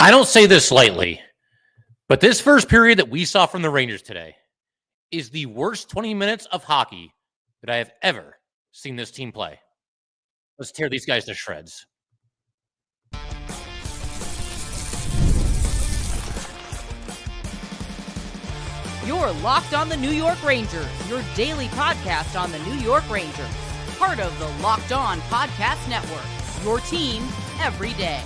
I don't say this lightly, but this first period that we saw from the Rangers today is the worst 20 minutes of hockey that I have ever seen this team play. Let's tear these guys to shreds. You're Locked on the New York Rangers, your daily podcast on the New York Rangers. Part of the Locked On Podcast Network, your team every day.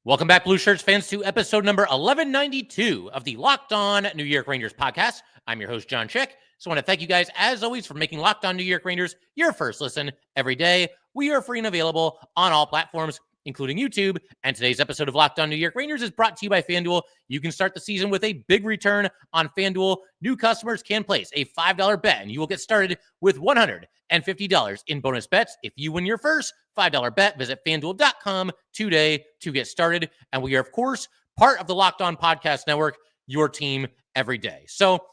Welcome back, Blue Shirts fans, to episode number 1192 of the Locked On New York Rangers podcast. I'm your host, John Chick. So I want to thank you guys, as always, for making Locked On New York Rangers your first listen every day. We are free and available on all platforms, including YouTube. And today's episode of Locked On New York Rangers is brought to you by FanDuel. You can start the season with a big return on FanDuel. New customers can place a $5 bet, and you will get started with $150 in bonus bets. If you win your first $5 bet, visit FanDuel.com today to get started. And we are, of course, part of the Locked On Podcast Network, your team every day. So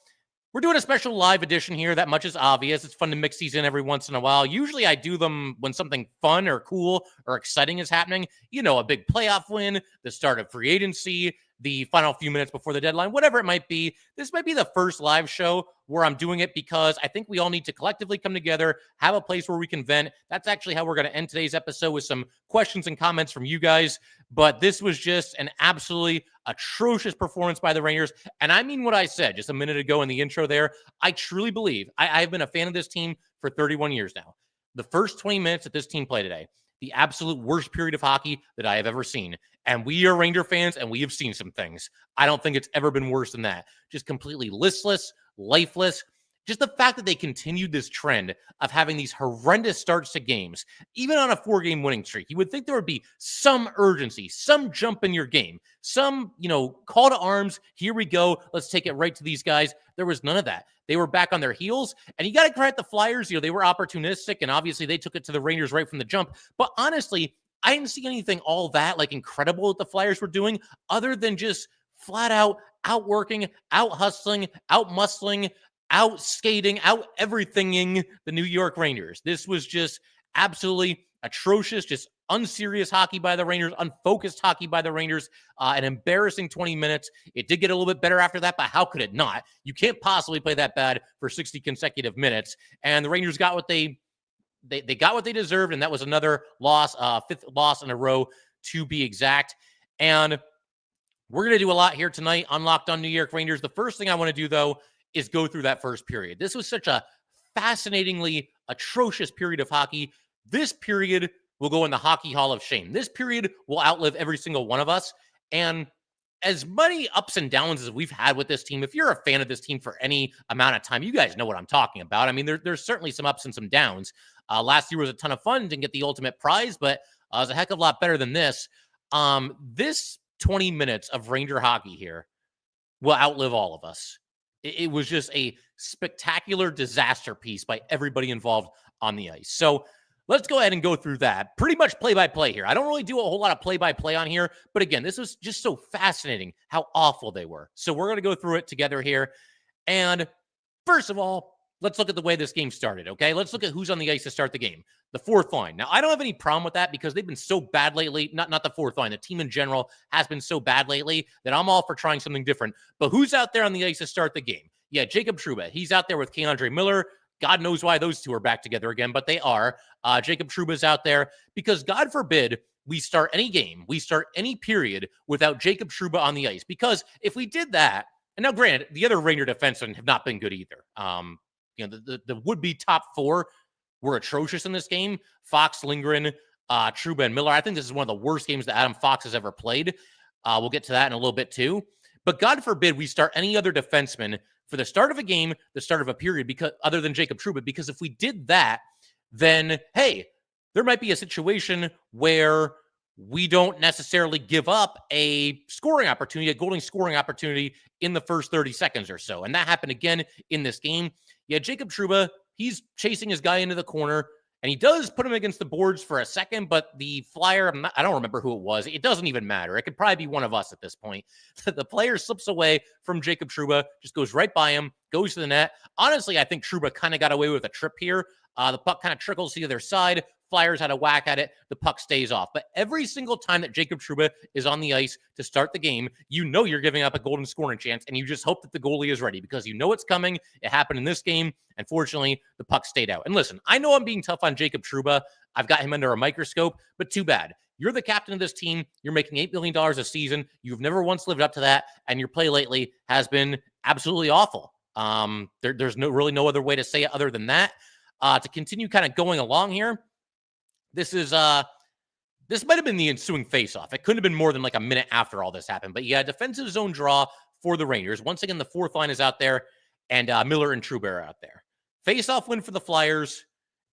we're doing a special live edition here. That much is obvious. It's fun to mix these in every once in a while. Usually I do them when something fun or cool or exciting is happening. You know, a big playoff win, the start of free agency, the final few minutes before the deadline, whatever it might be. This might be the first live show where I'm doing it because I think we all need to collectively come together, have a place where we can vent. That's actually how we're going to end today's episode, with some questions and comments from you guys. But this was just an absolutely atrocious performance by the Rangers. And I mean what I said just a minute ago in the intro there. I truly believe I've been a fan of this team for 31 years now. The first 20 minutes that this team played today, the absolute worst period of hockey that I have ever seen. And we are Ranger fans, and we have seen some things. I don't think it's ever been worse than that. Just completely listless, lifeless. Just the fact that they continued this trend of having these horrendous starts to games, even on a 4-game winning streak. You would think there would be some urgency, some jump in your game, some, call to arms. Here we go. Let's take it right to these guys. There was none of that. They were back on their heels, and you got to credit the Flyers. They were opportunistic, and obviously they took it to the Rangers right from the jump. But honestly, I didn't see anything all that incredible that the Flyers were doing, other than just flat out outworking, out hustling, out muscling, out skating, out everythinging the New York Rangers. This was just absolutely atrocious, just unserious hockey by the Rangers, unfocused hockey by the Rangers, an embarrassing 20 minutes. It did get a little bit better after that, but how could it not? You can't possibly play that bad for 60 consecutive minutes. And the Rangers got what they got what they deserved, and that was another loss, fifth loss in a row to be exact. And we're going to do a lot here tonight on Locked On New York Rangers. The first thing I want to do, though, is go through that first period. This was such a fascinatingly atrocious period of hockey. This period will go in the Hockey Hall of Shame. This period will outlive every single one of us. And as many ups and downs as we've had with this team, if you're a fan of this team for any amount of time, you guys know what I'm talking about. I mean, there's certainly some ups and some downs. Last year was a ton of fun. Didn't get the ultimate prize, but it was a heck of a lot better than this. This 20 minutes of Ranger hockey here will outlive all of us. It was just a spectacular disaster piece by everybody involved on the ice. So let's go ahead and go through that. Pretty much play-by-play here. I don't really do a whole lot of play-by-play on here, but again, this was just so fascinating how awful they were. So we're going to go through it together here. And first of all, let's look at the way this game started, okay? Let's look at who's on the ice to start the game. The fourth line. Now, I don't have any problem with that because they've been so bad lately. Not the fourth line. The team in general has been so bad lately that I'm all for trying something different. But who's out there on the ice to start the game? Yeah, Jacob Trouba. He's out there with K'Andre Miller. God knows why those two are back together again, but they are. Jacob Trouba's out there because, God forbid, we start any game, we start any period without Jacob Trouba on the ice. Because if we did that, and now granted, the other Ranger defensemen have not been good either. The would-be top four were atrocious in this game. Fox, Lindgren, Trouba, and Miller. I think this is one of the worst games that Adam Fox has ever played. We'll get to that in a little bit too. But God forbid we start any other defenseman for the start of a game, the start of a period, because other than Jacob Trouba, because if we did that, then, hey, there might be a situation where we don't necessarily give up a scoring opportunity, a goalie scoring opportunity in the first 30 seconds or so. And that happened again in this game. Yeah, Jacob Trouba, he's chasing his guy into the corner, and he does put him against the boards for a second, but the Flyer, I don't remember who it was. It doesn't even matter. It could probably be one of us at this point. The player slips away from Jacob Trouba, just goes right by him, goes to the net. Honestly, I think Trouba kind of got away with a trip here. The puck kind of trickles to the other side, Flyers had a whack at it. The puck stays off. But every single time that Jacob Trouba is on the ice to start the game, you know you're giving up a golden scoring chance, and you just hope that the goalie is ready because you know it's coming. It happened in this game, and fortunately, the puck stayed out. And listen, I know I'm being tough on Jacob Trouba. I've got him under a microscope, but too bad. You're the captain of this team. You're making $8 million a season. You've never once lived up to that, and your play lately has been absolutely awful. There's really no other way to say it other than that. To continue kind of going along here, this might have been the ensuing faceoff. It couldn't have been more than like a minute after all this happened. But yeah, defensive zone draw for the Rangers. Once again, the fourth line is out there, and Miller and Trouba are out there. Faceoff win for the Flyers.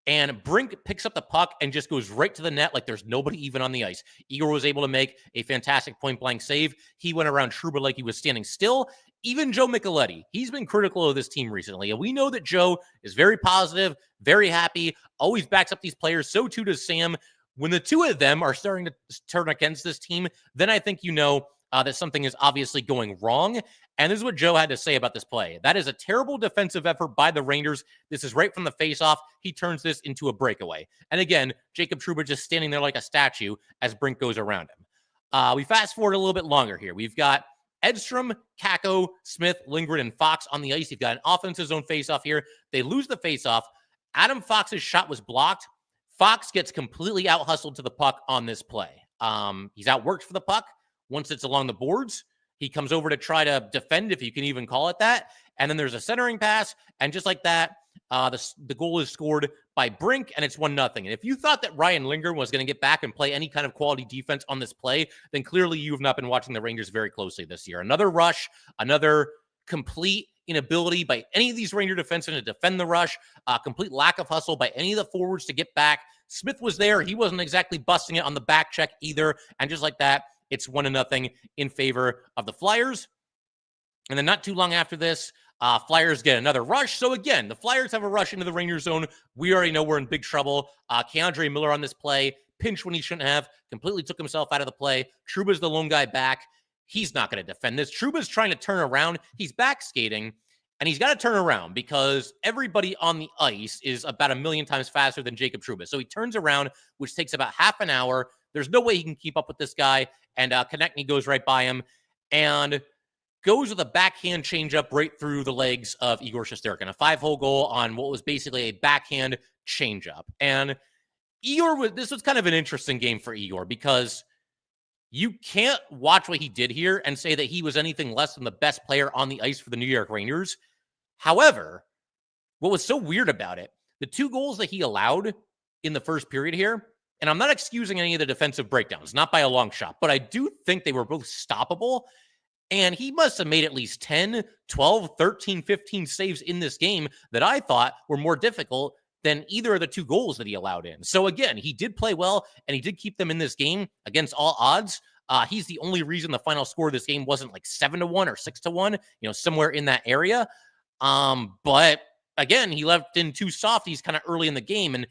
And Brink picks up the puck and just goes right to the net like there's nobody even on the ice. Igor was able to make a fantastic point-blank save. He went around Trouba like he was standing still. Even Joe Micheletti, he's been critical of this team recently. And we know that Joe is very positive, very happy, always backs up these players. So too does Sam. When the two of them are starting to turn against this team, then I think you know that something is obviously going wrong. And this is what Joe had to say about this play. That is a terrible defensive effort by the Rangers. This is right from the faceoff. He turns this into a breakaway. And again, Jacob Trouba just standing there like a statue as Brink goes around him. We fast forward a little bit longer here. We've got Edstrom, Kakko, Smith, Lindgren, and Fox on the ice. You've got an offensive zone faceoff here. They lose the faceoff. Adam Fox's shot was blocked. Fox gets completely out-hustled to the puck on this play. He's outworked for the puck. Once it's along the boards, he comes over to try to defend, if you can even call it that. And then there's a centering pass. And just like that, the goal is scored by Brink, and it's 1-0. And if you thought that Ryan Lindgren was going to get back and play any kind of quality defense on this play, then clearly you have not been watching the Rangers very closely this year. Another rush, another complete inability by any of these Ranger defensemen to defend the rush, complete lack of hustle by any of the forwards to get back. Smith was there. He wasn't exactly busting it on the back check either. And just like that, it's 1-0 in favor of the Flyers. And then not too long after this, Flyers get another rush. So again, the Flyers have a rush into the Rangers zone. We already know we're in big trouble. Keandre Miller on this play, pinched when he shouldn't have, completely took himself out of the play. Trouba's the lone guy back. He's not going to defend this. Trouba's trying to turn around. He's back skating, and he's got to turn around because everybody on the ice is about 1,000,000 times faster than Jacob Trouba. So he turns around, which takes about half an hour. There's no way he can keep up with this guy. And Konechny goes right by him and goes with a backhand changeup right through the legs of Igor Shesterkin. A 5-hole goal on what was basically a backhand changeup. And this was kind of an interesting game for Igor because you can't watch what he did here and say that he was anything less than the best player on the ice for the New York Rangers. However, what was so weird about it, the 2 goals that he allowed in the first period here, and I'm not excusing any of the defensive breakdowns, not by a long shot, but I do think they were both stoppable. And he must have made at least 10, 12, 13, 15 saves in this game that I thought were more difficult than either of the 2 goals that he allowed in. So again, he did play well, and he did keep them in this game against all odds. He's the only reason the final score of this game wasn't like 7-1 or 6-1, somewhere in that area. But again, he left in 2 softies kind of early in the game. And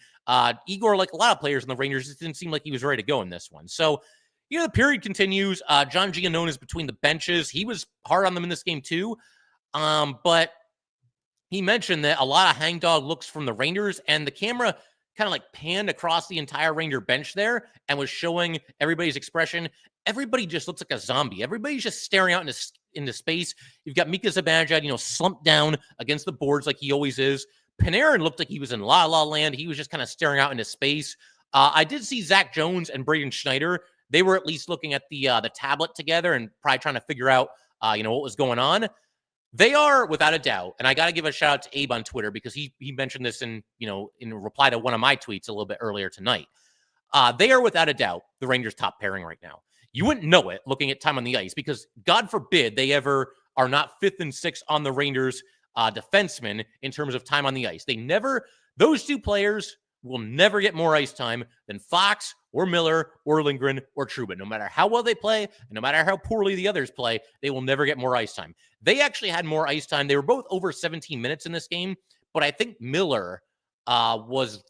Igor, like a lot of players in the Rangers, it didn't seem like he was ready to go in this one. So, the period continues. John Giannone is between the benches. He was hard on them in this game too. But he mentioned that a lot of hangdog looks from the Rangers, and the camera kind of like panned across the entire Ranger bench there and was showing everybody's expression. Everybody just looks like a zombie. Everybody's just staring out into space. You've got Mika Zibanejad, slumped down against the boards like he always is. Panarin looked like he was in La La Land. He was just kind of staring out into space. I did see Zach Jones and Braden Schneider. They were at least looking at the tablet together and probably trying to figure out, what was going on. They are, without a doubt, and I got to give a shout out to Abe on Twitter because he mentioned this in reply to one of my tweets a little bit earlier tonight. They are, without a doubt, the Rangers' top pairing right now. You wouldn't know it looking at time on the ice because, God forbid, they ever are not 5th and 6th on the Rangers' defensemen in terms of time on the ice. Those 2 players will never get more ice time than Fox or Miller or Lindgren or Trouba. No matter how well they play, and no matter how poorly the others play, they will never get more ice time. They actually had more ice time. They were both over 17 minutes in this game, but I think Miller was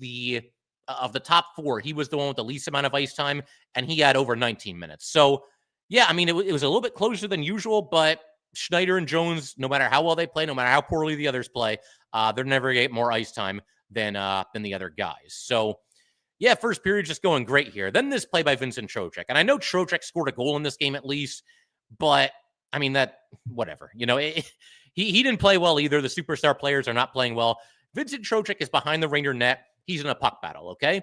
of the top 4, he was the one with the least amount of ice time, and he had over 19 minutes. So, yeah, I mean, it was a little bit closer than usual, but Schneider and Jones, no matter how well they play, no matter how poorly the others play, they're never going to get more ice time than the other guys. So, yeah, first period just going great here. Then this play by Vincent Trocheck. And I know Trocheck scored a goal in this game at least, but I mean, whatever. He didn't play well either. The superstar players are not playing well. Vincent Trocheck is behind the Ranger net. He's in a puck battle, okay?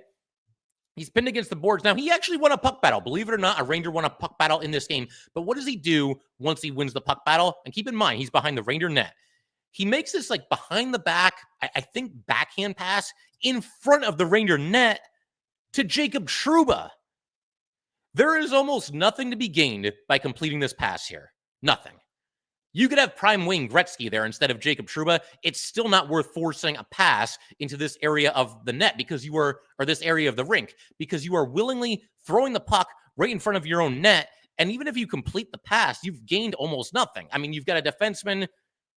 He's pinned against the boards. Now, he actually won a puck battle. Believe it or not, a Ranger won a puck battle in this game. But what does he do once he wins the puck battle? And keep in mind, he's behind the Ranger net. He makes this like behind the back, I think backhand pass in front of the Ranger net to Jacob Trouba. There is almost nothing to be gained by completing this pass here. Nothing. You could have prime wing Gretzky there instead of Jacob Trouba. It's still not worth forcing a pass into this area of the net or this area of the rink, because you are willingly throwing the puck right in front of your own net. And even if you complete the pass, you've gained almost nothing. I mean, you've got a defenseman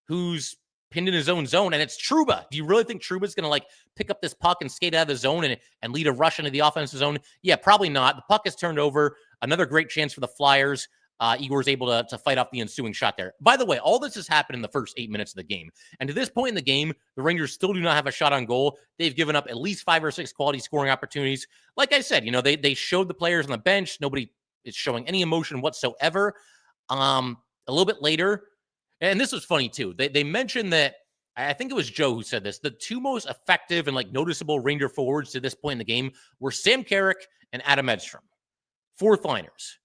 who's pinned in his own zone, and it's Trouba. Do you really think Trouba's going to pick up this puck and skate out of the zone and lead a rush into the offensive zone? Yeah, probably not. The puck is turned over. Another great chance for the Flyers. Igor's able to fight off the ensuing shot there. By the way, all this has happened in the first 8 minutes of the game. And to this point in the game, the Rangers still do not have a shot on goal. They've given up at least 5 or 6 quality scoring opportunities. Like I said, they showed the players on the bench. Nobody is showing any emotion whatsoever. A little bit later, and this was funny too, they mentioned that, I think it was Joe who said this, the two most effective and noticeable Ranger forwards to this point in the game were Sam Carrick and Adam Edstrom. Fourth liners.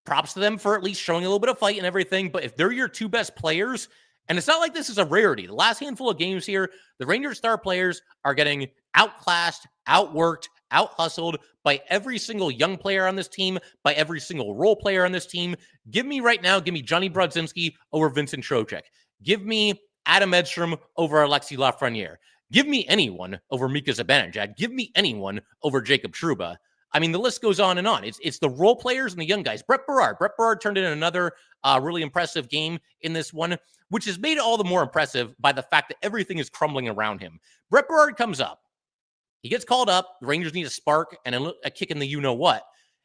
Props to them for at least showing a little bit of fight and everything. But if they're your two best players, and it's not like this is a rarity. The last handful of games here, the Rangers star players are getting outclassed, outworked, out-hustled by every single young player on this team, by every single role player on this team. Give me Johnny Brodzinski over Vincent Trocheck. Give me Adam Edstrom over Alexis Lafreniere. Give me anyone over Mika Zibanejad. Give me anyone over Jacob Trouba. I mean, the list goes on and on. It's the role players and the young guys. Brett Berard turned in another really impressive game in this one, which is made all the more impressive by the fact that everything is crumbling around him. Brett Berard comes up. He gets called up. The Rangers need a spark and a kick in the you-know-what.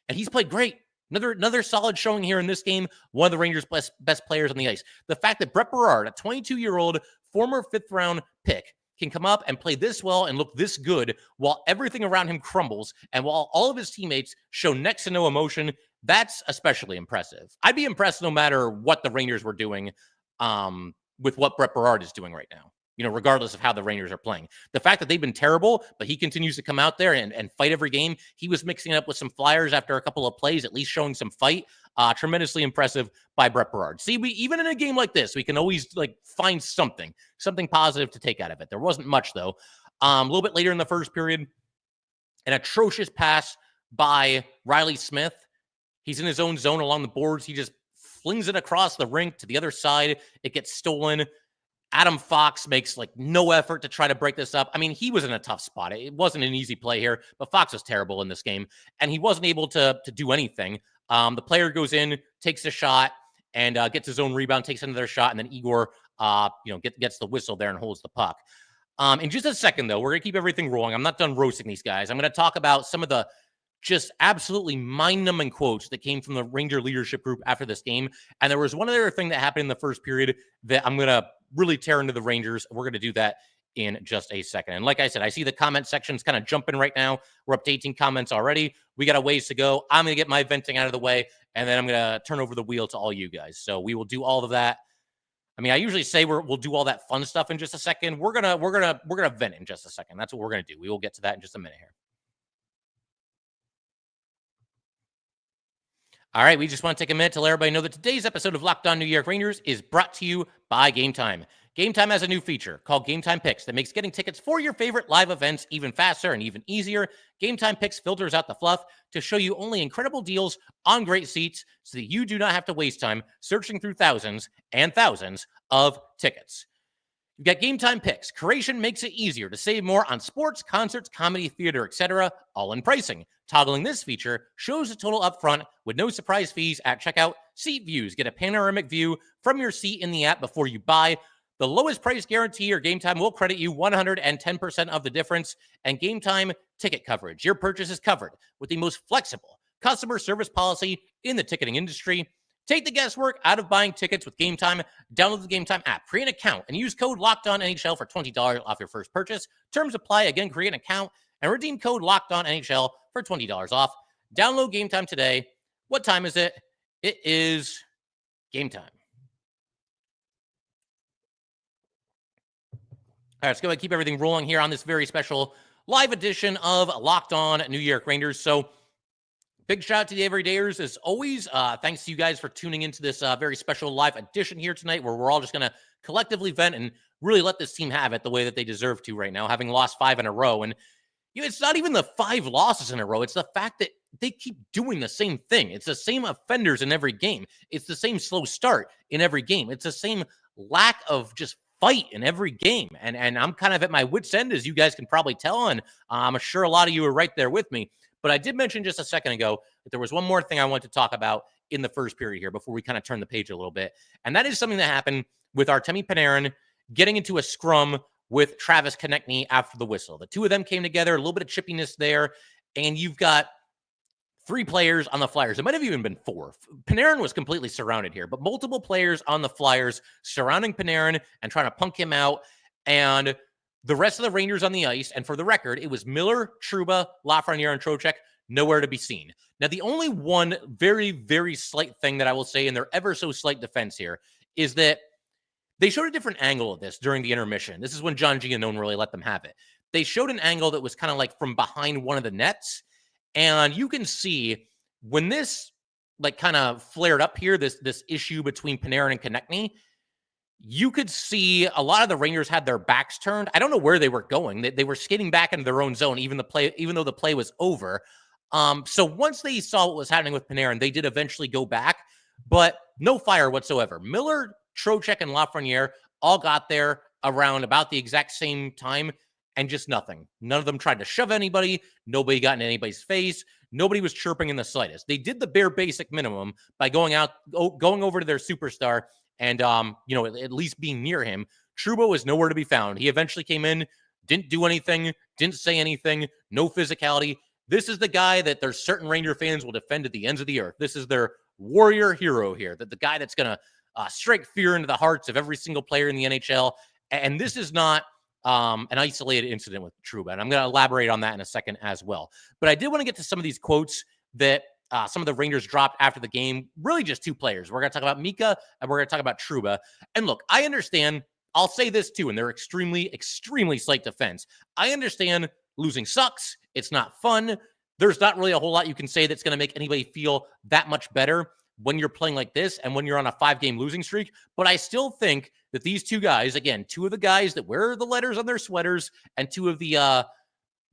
And he's played great. Another solid showing here in this game. One of the Rangers' best players on the ice. The fact that Brett Berard, a 22-year-old former fifth-round pick, can come up and play this well and look this good while everything around him crumbles and while all of his teammates show next to no emotion, that's especially impressive. I'd be impressed no matter what the Rangers were doing with what Brett Berard is doing right now, regardless of how the Rangers are playing. The fact that they've been terrible, but he continues to come out there and fight every game. He was mixing it up with some Flyers after a couple of plays, at least showing some fight. Tremendously impressive by Brett Berard. See, even in a game like this, we can always find something positive to take out of it. There wasn't much though. A little bit later in the first period, an atrocious pass by Riley Smith. He's in his own zone along the boards. He just flings it across the rink to the other side. It gets stolen. Adam Fox makes no effort to try to break this up. I mean, he was in a tough spot. It wasn't an easy play here, but Fox was terrible in this game, and he wasn't able to do anything. The player goes in, takes a shot, and gets his own rebound, takes another shot, and then Igor, gets the whistle there and holds the puck. In just a second, though, we're going to keep everything rolling. I'm not done roasting these guys. I'm going to talk about some of the just absolutely mind-numbing quotes that came from the Ranger leadership group after this game. And there was one other thing that happened in the first period that I'm going to really tear into the Rangers. We're going to do that in just a second. And like I said, I see the comment section's kind of jumping right now. We're up to 18 comments already. We got a ways to go. I'm going to get my venting out of the way, and then I'm going to turn over the wheel to all you guys. So we will do all of that. I mean, I usually say we'll do all that fun stuff in just a second. We're gonna vent in just a second. That's what we're gonna do. We will get to that in just a minute here. All right, we just want to take a minute to let everybody know that today's episode of Locked On New York Rangers is brought to you by Gametime. Gametime has a new feature called Gametime Picks that makes getting tickets for your favorite live events even faster and even easier. Gametime Picks filters out the fluff to show you only incredible deals on great seats so that you do not have to waste time searching through thousands and thousands of tickets. You've got Gametime Picks. Curation makes it easier to save more on sports, concerts, comedy, theater, etc., all in pricing. Toggling this feature shows the total upfront with no surprise fees at checkout. Seat views. Get a panoramic view from your seat in the app before you buy. The lowest price guarantee or Gametime will credit you 110% of the difference. And Gametime ticket coverage. Your purchase is covered with the most flexible customer service policy in the ticketing industry. Take the guesswork out of buying tickets with Gametime. Download the Gametime app, create an account, and use code LOCKEDONNHL for $20 off your first purchase. Terms apply. Again, create an account and redeem code LOCKEDONNHL for $20 off. Download Game Time today. What time is it? It is game time. All right, let's go ahead and keep everything rolling here on this very special live edition of Locked On New York Rangers. So big shout out to the everydayers as always. Thanks to you guys for tuning into this very special live edition here tonight, where we're all just going to collectively vent and really let this team have it the way that they deserve to right now, having lost 5 in a row. And it's not even the 5 losses in a row. It's the fact that they keep doing the same thing. It's the same offenders in every game. It's the same slow start in every game. It's the same lack of just fight in every game. And I'm kind of at my wit's end, as you guys can probably tell. And I'm sure a lot of you are right there with me. But I did mention just a second ago that there was one more thing I wanted to talk about in the first period here before we kind of turn the page a little bit. And that is something that happened with Artemi Panarin getting into a scrum with Travis Konechny after the whistle. The two of them came together, a little bit of chippiness there, and you've got 3 players on the Flyers. It might have even been 4. Panarin was completely surrounded here, but multiple players on the Flyers surrounding Panarin and trying to punk him out, and the rest of the Rangers on the ice. And for the record, it was Miller, Trouba, Lafreniere, and Trocheck, nowhere to be seen. Now, the only one very, very slight thing that I will say in their ever so slight defense here is that they showed a different angle of this during the intermission. This is when John Giannone really let them have it. They showed an angle that was kind of like from behind one of the nets. And you can see when this like kind of flared up here, this issue between Panarin and Konechny, you could see a lot of the Rangers had their backs turned. I don't know where they were going. They were skating back into their own zone, even though the play was over. So once they saw what was happening with Panarin, they did eventually go back, but no fire whatsoever. Miller, Trocheck, and Lafreniere all got there around about the exact same time, and just nothing. None of them tried to shove anybody. Nobody got in anybody's face. Nobody was chirping in the slightest. They did the bare basic minimum by going over to their superstar and, at least being near him. Trouba was nowhere to be found. He eventually came in, didn't do anything, didn't say anything, no physicality. This is the guy that there's certain Ranger fans will defend at the ends of the earth. This is their warrior hero here, that the guy that's going to strike fear into the hearts of every single player in the NHL. And this is not an isolated incident with Trouba, and I'm going to elaborate on that in a second as well. But I did want to get to some of these quotes that some of the Rangers dropped after the game. Really just 2 players. We're going to talk about Mika, and we're going to talk about Trouba. And look, I understand. I'll say this too, and they're extremely, extremely slight defense. I understand losing sucks. It's not fun. There's not really a whole lot you can say that's going to make anybody feel that much better when you're playing like this and when you're on a 5-game losing streak. But I still think that these 2 guys, again, 2 of the guys that wear the letters on their sweaters and 2 of the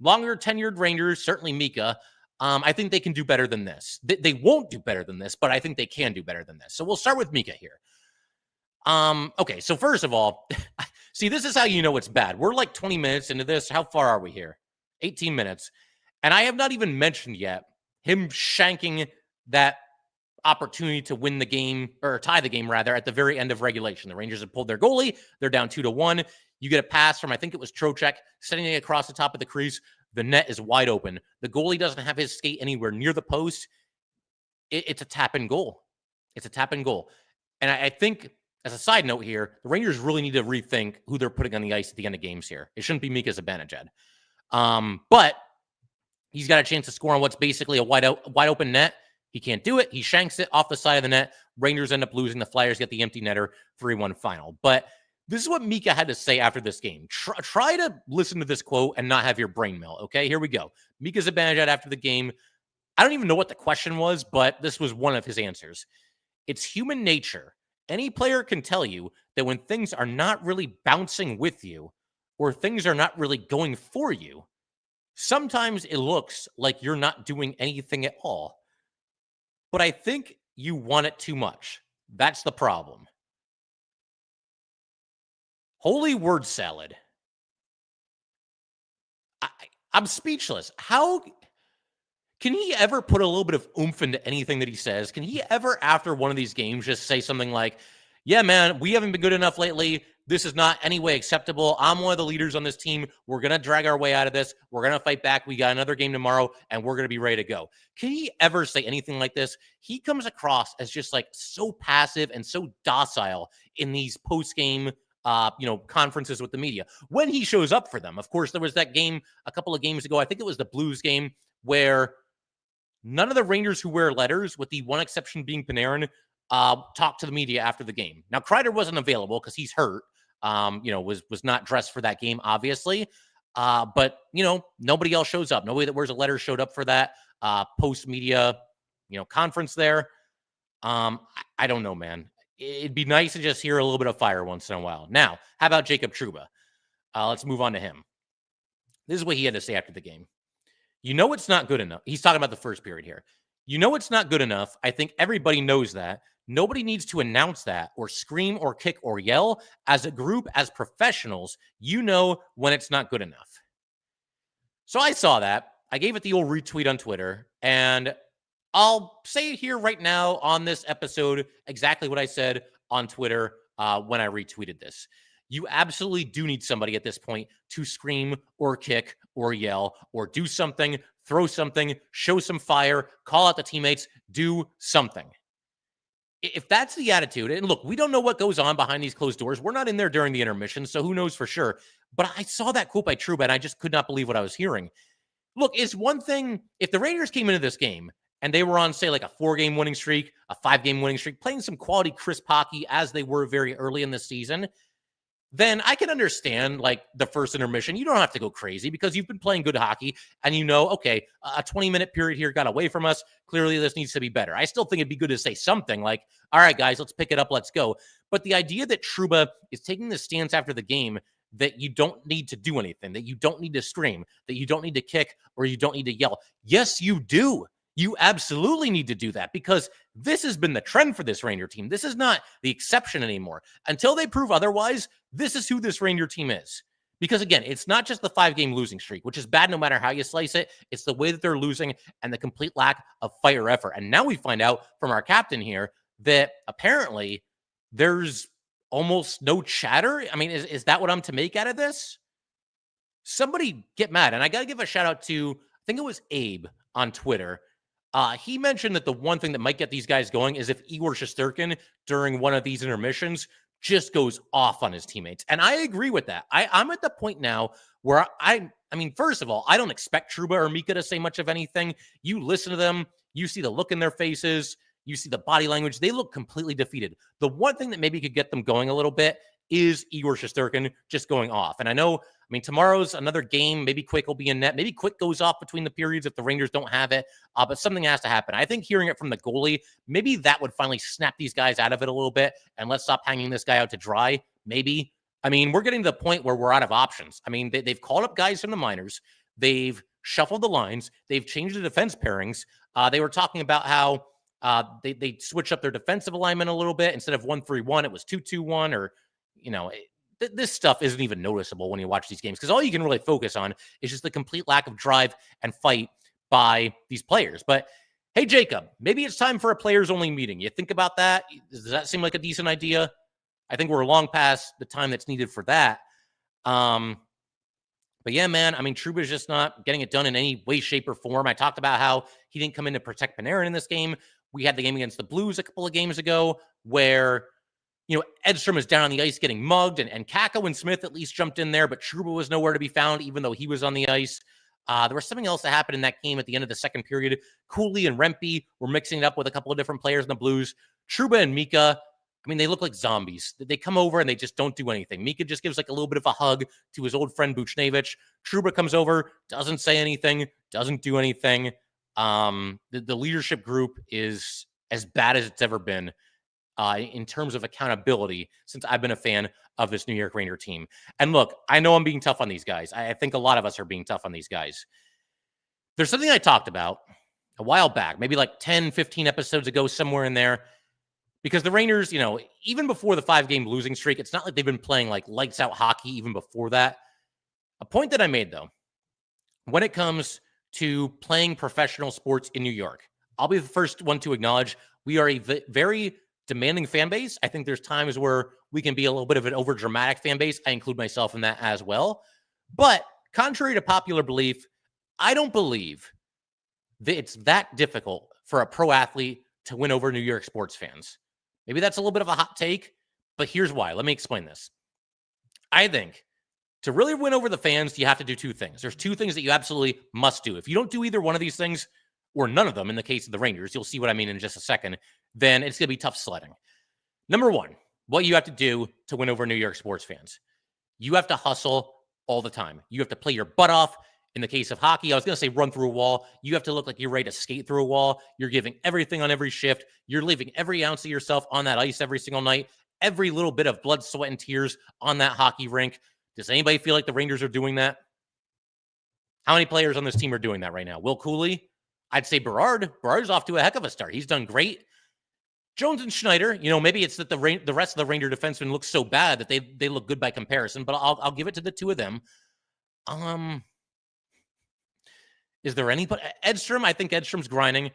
longer tenured Rangers, certainly Mika, I think they can do better than this. They won't do better than this, but I think they can do better than this. So we'll start with Mika here. Okay, so first of all, see, this is how you know it's bad. We're like 20 minutes into this. How far are we here? 18 minutes. And I have not even mentioned yet him shanking that opportunity to win the game, or tie the game rather, at the very end of regulation. The Rangers have pulled their goalie. They're down 2-1. You get a pass from, I think it was Trocheck, sending it across the top of the crease. The net is wide open. The goalie doesn't have his skate anywhere near the post. It's a tap and goal. It's a tap and goal. And I think, as a side note here, the Rangers really need to rethink who they're putting on the ice at the end of games here. It shouldn't be Mika Zibanejad. But he's got a chance to score on what's basically a wide open net. He can't do it. He shanks it off the side of the net. Rangers end up losing. The Flyers get the empty netter, 3-1 final. But this is what Mika had to say after this game. Try to listen to this quote and not have your brain melt, okay? Here we go. Mika Zibanejad after the game. I don't even know what the question was, but this was one of his answers. It's human nature. Any player can tell you that when things are not really bouncing with you or things are not really going for you, sometimes it looks like you're not doing anything at all. But I think you want it too much. That's the problem. Holy word salad. I'm speechless. How can he ever put a little bit of oomph into anything that he says? Can he ever, after one of these games, just say something like, yeah, man, we haven't been good enough lately. This is not any way acceptable. I'm one of the leaders on this team. We're going to drag our way out of this. We're going to fight back. We got another game tomorrow, and we're going to be ready to go. Can he ever say anything like this? He comes across as just like so passive and so docile in these post-game conferences with the media when he shows up for them. Of course, there was that game a couple of games ago. I think it was the Blues game where none of the Rangers who wear letters, with the one exception being Panarin, talked to the media after the game. Now, Kreider wasn't available because he's hurt. Was not dressed for that game, obviously. But nobody else shows up. Nobody that wears a letter showed up for that post media, conference there. I don't know, man. It'd be nice to just hear a little bit of fire once in a while. Now, how about Jacob Trouba? Let's move on to him. This is what he had to say after the game. It's not good enough. He's talking about the first period here. It's not good enough. I think everybody knows that. Nobody needs to announce that or scream or kick or yell. As a group, as professionals, when it's not good enough. So I saw that. I gave it the old retweet on Twitter, and I'll say here right now on this episode exactly what I said on Twitter when I retweeted this. You absolutely do need somebody at this point to scream or kick or yell or do something, throw something, show some fire, call out the teammates, do something. If that's the attitude, and look, we don't know what goes on behind these closed doors. We're not in there during the intermission, so who knows for sure. But I saw that quote by Trouba, and I just could not believe what I was hearing. Look, it's one thing if the Rangers came into this game and they were on, say, like a 4-game winning streak, a 5-game winning streak, playing some quality crisp hockey as they were very early in the season, then I can understand, like, the first intermission. You don't have to go crazy because you've been playing good hockey and okay, a 20-minute period here got away from us. Clearly, this needs to be better. I still think it'd be good to say something like, all right, guys, let's pick it up. Let's go. But the idea that Trouba is taking the stance after the game that you don't need to do anything, that you don't need to scream, that you don't need to kick, or you don't need to yell. Yes, you do. You absolutely need to do that because this has been the trend for this Ranger team. This is not the exception anymore. Until they prove otherwise, this is who this Ranger team is. Because again, it's not just the 5-game losing streak, which is bad no matter how you slice it. It's the way that they're losing and the complete lack of fight or effort. And now we find out from our captain here that apparently there's almost no chatter. I mean, is that what I'm to make out of this? Somebody get mad. And I got to give a shout out to, I think it was Abe on Twitter. He mentioned that the one thing that might get these guys going is if Igor Shesterkin during one of these intermissions just goes off on his teammates. And I agree with that. I'm at the point now where I mean, first of all, I don't expect Trouba or Mika to say much of anything. You listen to them, you see the look in their faces, you see the body language. They look completely defeated. The one thing that maybe could get them going a little bit is Igor Shesterkin just going off. And I know, tomorrow's another game. Maybe Quick will be in net. Maybe Quick goes off between the periods if the Rangers don't have it. But something has to happen. I think hearing it from the goalie, maybe that would finally snap these guys out of it a little bit and let's stop hanging this guy out to dry. Maybe. We're getting to the point where we're out of options. They've called up guys from the minors. They've shuffled the lines. They've changed the defense pairings. They were talking about how they switched up their defensive alignment a little bit. Instead of 1-3-1, it was 2-2-1 or, this stuff isn't even noticeable when you watch these games because all you can really focus on is just the complete lack of drive and fight by these players. But hey, Jacob, maybe it's time for a players-only meeting. You think about that? Does that seem like a decent idea? I think we're long past the time that's needed for that. But yeah, man, Trouba's just not getting it done in any way, shape, or form. I talked about how he didn't come in to protect Panarin in this game. We had the game against the Blues a couple of games ago where Edstrom was down on the ice getting mugged, and Kakko and Smith at least jumped in there, but Trouba was nowhere to be found, even though he was on the ice. There was something else that happened in that game at the end of the second period. Cooley and Rempe were mixing it up with a couple of different players in the Blues. Trouba and Mika, they look like zombies. They come over and they just don't do anything. Mika just gives like a little bit of a hug to his old friend Buchnevich. Trouba comes over, doesn't say anything, doesn't do anything. The leadership group is as bad as it's ever been. In terms of accountability since I've been a fan of this New York Ranger team. And look, I know I'm being tough on these guys. I think a lot of us are being tough on these guys. There's something I talked about a while back, maybe like 10, 15 episodes ago, somewhere in there, because the Rangers, even before the 5-game losing streak, it's not like they've been playing like lights out hockey even before that. A point that I made, though, when it comes to playing professional sports in New York, I'll be the first one to acknowledge we are a very demanding fan base. I think there's times where we can be a little bit of an overdramatic fan base. I include myself in that as well. But contrary to popular belief, I don't believe that it's that difficult for a pro athlete to win over New York sports fans. Maybe that's a little bit of a hot take, but here's why. Let me explain this. I think to really win over the fans, you have to do two things. There's two things that you absolutely must do. If you don't do either one of these things, or none of them in the case of the Rangers, you'll see what I mean in just a second, then it's going to be tough sledding. Number one, what you have to do to win over New York sports fans. You have to hustle all the time. You have to play your butt off. In the case of hockey, I was going to say run through a wall. You have to look like you're ready to skate through a wall. You're giving everything on every shift. You're leaving every ounce of yourself on that ice every single night. Every little bit of blood, sweat, and tears on that hockey rink. Does anybody feel like the Rangers are doing that? How many players on this team are doing that right now? Will Cooley? I'd say Berard. Berard's off to a heck of a start. He's done great. Jones and Schneider, maybe it's that the rest of the Ranger defensemen look so bad that they look good by comparison, but I'll give it to the two of them. Is there anybody? Edstrom, I think Edstrom's grinding.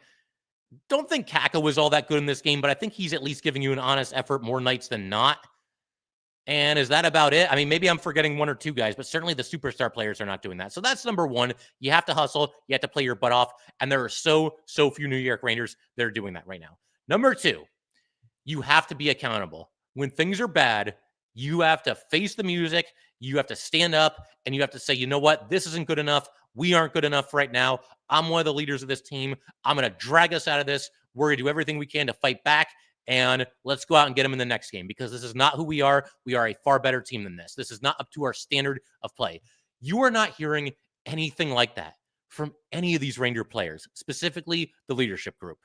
Don't think Kaka was all that good in this game, but I think he's at least giving you an honest effort more nights than not. And is that about it? I mean, maybe I'm forgetting one or two guys, but certainly the superstar players are not doing that. So that's number one. You have to hustle. You have to play your butt off. And there are so few New York Rangers that are doing that right now. Number two, you have to be accountable. When things are bad, you have to face the music. You have to stand up and you have to say, you know what? This isn't good enough. We aren't good enough right now. I'm one of the leaders of this team. I'm going to drag us out of this. We're going to do everything we can to fight back. And let's go out and get them in the next game because this is not who we are. We are a far better team than this. This is not up to our standard of play. You are not hearing anything like that from any of these Ranger players, specifically the leadership group.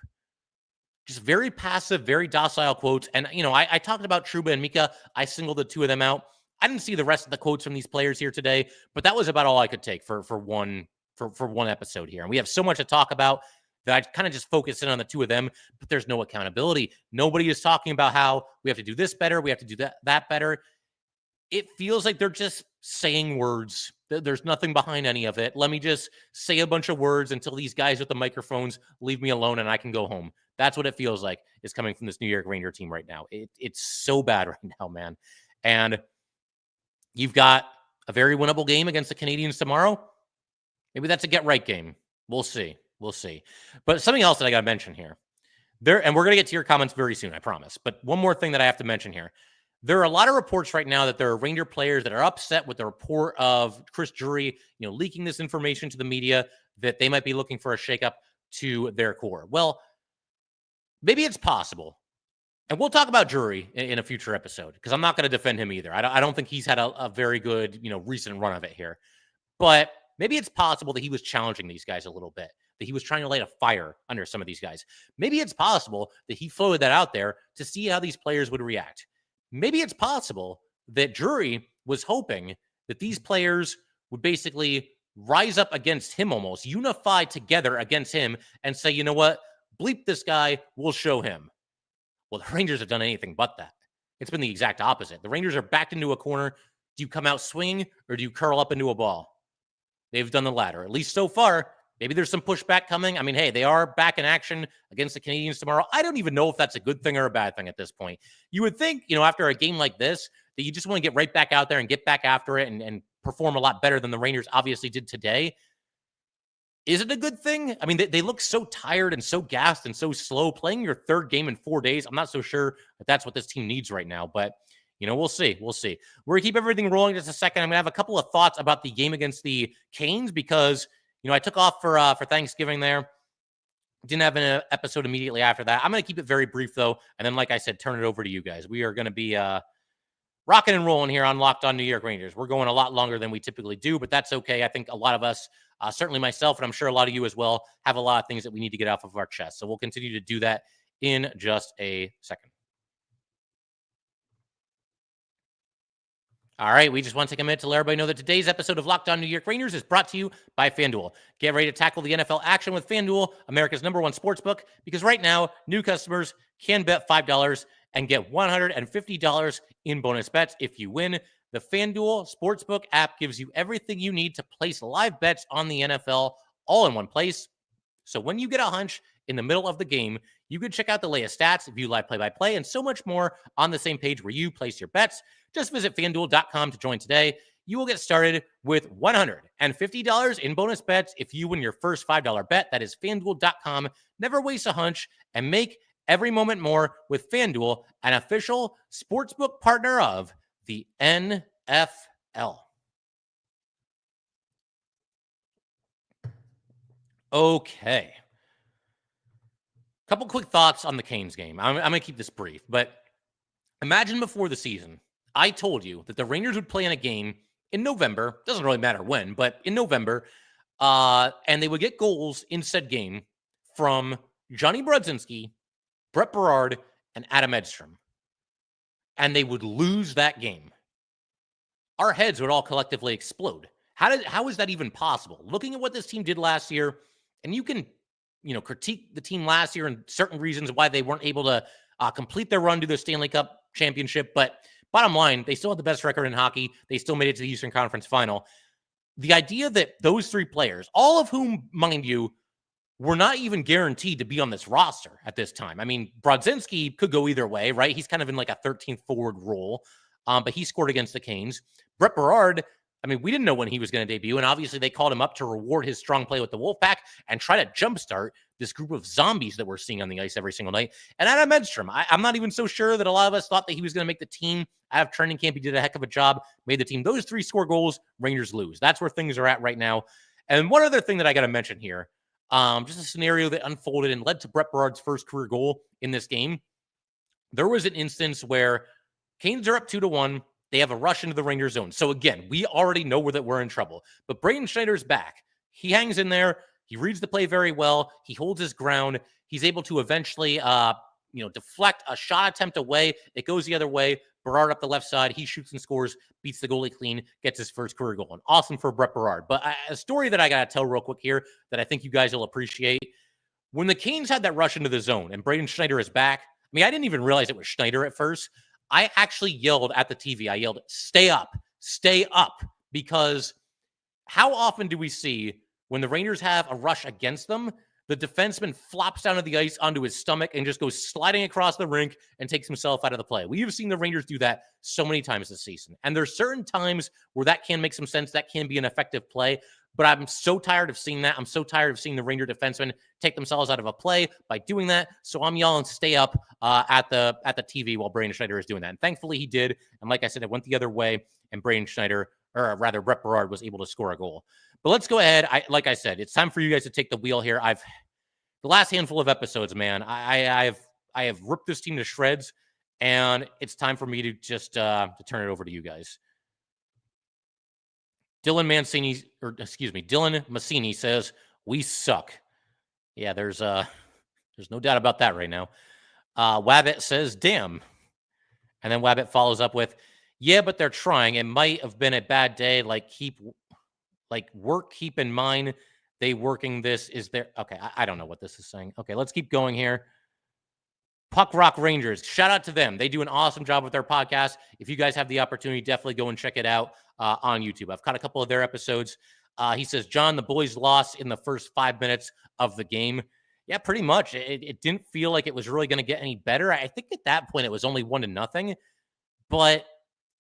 Just very passive, very docile quotes. And, I talked about Trouba and Mika. I singled the two of them out. I didn't see the rest of the quotes from these players here today, but that was about all I could take for one episode here. And we have so much to talk about that I kind of just focus in on the two of them, but there's no accountability. Nobody is talking about how we have to do this better. We have to do that better. It feels like they're just saying words. There's nothing behind any of it. Let me just say a bunch of words until these guys with the microphones leave me alone and I can go home. That's what it feels like is coming from this New York Ranger team right now. It's so bad right now, man. And you've got a very winnable game against the Canadiens tomorrow. Maybe that's a get-right game. We'll see. But something else that I got to mention here. And we're going to get to your comments very soon, I promise. But one more thing that I have to mention here. There are a lot of reports right now that there are Ranger players that are upset with the report of Chris Drury, leaking this information to the media that they might be looking for a shakeup to their core. Well, maybe it's possible. And we'll talk about Drury in a future episode because I'm not going to defend him either. I don't think he's had a very good, recent run of it here. But maybe it's possible that he was challenging these guys a little bit, that he was trying to light a fire under some of these guys. Maybe it's possible that he floated that out there to see how these players would react. Maybe it's possible that Drury was hoping that these players would basically rise up against him almost, unify together against him and say, you know what? Bleep this guy, we'll show him. Well, the Rangers have done anything but that. It's been the exact opposite. The Rangers are backed into a corner. Do you come out swinging or do you curl up into a ball? They've done the latter, at least so far. Maybe there's some pushback coming. I mean, hey, they are back in action against the Canadiens tomorrow. I don't even know if that's a good thing or a bad thing at this point. You would think, after a game like this, that you just want to get right back out there and get back after it and perform a lot better than the Rangers obviously did today. Is it a good thing? I mean, they look so tired and so gassed and so slow. Playing your third game in 4 days, I'm not so sure that that's what this team needs right now. But, we'll see. We're going to keep everything rolling just a second. I'm going to have a couple of thoughts about the game against the Canes because, I took off for Thanksgiving there. Didn't have an episode immediately after that. I'm going to keep it very brief, though. And then, like I said, turn it over to you guys. We are going to be rocking and rolling here on Locked On New York Rangers. We're going a lot longer than we typically do, but that's okay. I think a lot of us, certainly myself, and I'm sure a lot of you as well, have a lot of things that we need to get off of our chest. So we'll continue to do that in just a second. All right, we just want to take a minute to let everybody know that today's episode of Locked On New York Rangers is brought to you by FanDuel. Get ready to tackle the NFL action with FanDuel, America's #1 sportsbook, because right now, new customers can bet $5 and get $150 in bonus bets if you win. The FanDuel Sportsbook app gives you everything you need to place live bets on the NFL all in one place. So when you get a hunch in the middle of the game, you can check out the latest stats, view live play-by-play, and so much more on the same page where you place your bets. Just visit FanDuel.com to join today. You will get started with $150 in bonus bets if you win your first $5 bet. That is FanDuel.com. Never waste a hunch and make every moment more with FanDuel, an official sportsbook partner of the NHL. NFL. Okay. Couple quick thoughts on the Canes game. I'm going to keep this brief, but imagine before the season, I told you that the Rangers would play in a game in November. Doesn't really matter when, but in November, and they would get goals in said game from Johnny Brodzinski, Brett Berard, and Adam Edstrom. And they would lose that game. Our heads would all collectively explode. How is that even possible? Looking at what this team did last year, and you can, critique the team last year and certain reasons why they weren't able to complete their run to the Stanley Cup championship. But bottom line, they still had the best record in hockey. They still made it to the Eastern Conference Final. The idea that those three players, all of whom, mind you, were not even guaranteed to be on this roster at this time. I mean, Brodzinski could go either way, right? He's kind of in like a 13th forward role, but he scored against the Canes. Brett Berard, I mean, we didn't know when he was going to debut, and obviously they called him up to reward his strong play with the Wolfpack and try to jumpstart this group of zombies that we're seeing on the ice every single night. And Adam Edstrom, I'm not even so sure that a lot of us thought that he was going to make the team out of training camp. He did a heck of a job, made the team. Those three score goals, Rangers lose. That's where things are at right now. And one other thing that I got to mention here, just a scenario that unfolded and led to Brett Berard's first career goal in this game. There was an instance where Canes are up 2-1. They have a rush into the Rangers zone. So again, we already know that we're in trouble. But Braden Schneider's back. He hangs in there. He reads the play very well. He holds his ground. He's able to eventually, deflect a shot attempt away. It goes the other way. Berard up the left side. He shoots and scores, beats the goalie clean, gets his first career goal. And awesome for Brett Berard. But a story that I got to tell real quick here that I think you guys will appreciate. When the Canes had that rush into the zone and Braden Schneider is back, I mean, I didn't even realize it was Schneider at first. I actually yelled at the TV. I yelled, stay up, because how often do we see when the Rangers have a rush against them, the defenseman flops down to the ice onto his stomach and just goes sliding across the rink and takes himself out of the play. We have seen the Rangers do that so many times this season. And there's certain times where that can make some sense. That can be an effective play. But I'm so tired of seeing that. I'm so tired of seeing the Ranger defensemen take themselves out of a play by doing that. So I'm yelling, stay up at the TV while Braden Schneider is doing that. And thankfully he did. And like I said, it went the other way. And Braden Schneider, or rather Brett Berard, was able to score a goal. But let's go ahead. Like I said, it's time for you guys to take the wheel here. The last handful of episodes, man, I have ripped this team to shreds. And it's time for me to just to turn it over to you guys. Dylan Mancini says, we suck. Yeah, there's no doubt about that right now. Wabbit says, damn. And then Wabbit follows up with, yeah, but they're trying. It might have been a bad day. Keep in mind they working this is there. Okay, I don't know what this is saying. Okay, let's keep going here. Puck Rock Rangers, shout out to them. They do an awesome job with their podcast. If you guys have the opportunity, definitely go and check it out on YouTube. I've caught a couple of their episodes. He says, John, the boys lost in the first 5 minutes of the game. Yeah, pretty much. It didn't feel like it was really going to get any better. I think at that point it was only 1-0. But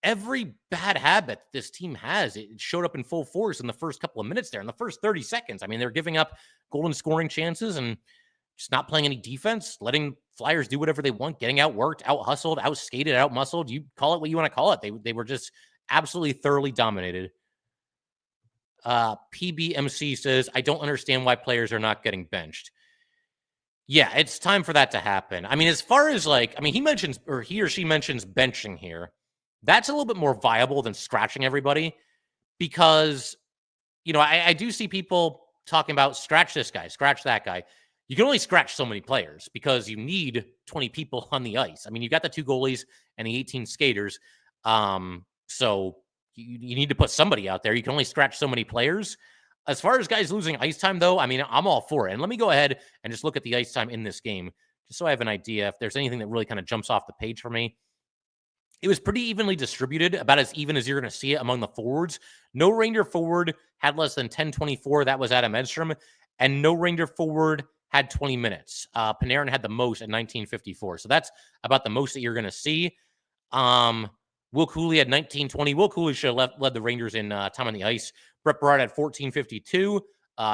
every bad habit this team has, it showed up in full force in the first couple of minutes there. In the first 30 seconds, I mean, they're giving up golden scoring chances and just not playing any defense, letting Flyers do whatever they want, getting outworked, out-hustled, out-skated, out-muscled. You call it what you want to call it. They were just absolutely thoroughly dominated. PBMC says, I don't understand why players are not getting benched. Yeah, it's time for that to happen. I mean, as far as he or she mentions benching here. That's a little bit more viable than scratching everybody because, I do see people talking about scratch this guy, scratch that guy. You can only scratch so many players because you need 20 people on the ice. I mean, you got the 2 goalies and the 18 skaters. So you need to put somebody out there. You can only scratch so many players. As far as guys losing ice time, though, I mean, I'm all for it. And let me go ahead and just look at the ice time in this game, just so I have an idea if there's anything that really kind of jumps off the page for me. It was pretty evenly distributed, about as even as you're going to see it among the forwards. No Ranger forward had less than 10:24. That was Adam Edstrom. And no Ranger forward had 20 minutes. Panarin had the most at 19:54. So that's about the most that you're going to see. Will Cooley had 19:20. Will Cooley should have led the Rangers in time on the ice. Brett Berard had 14:52.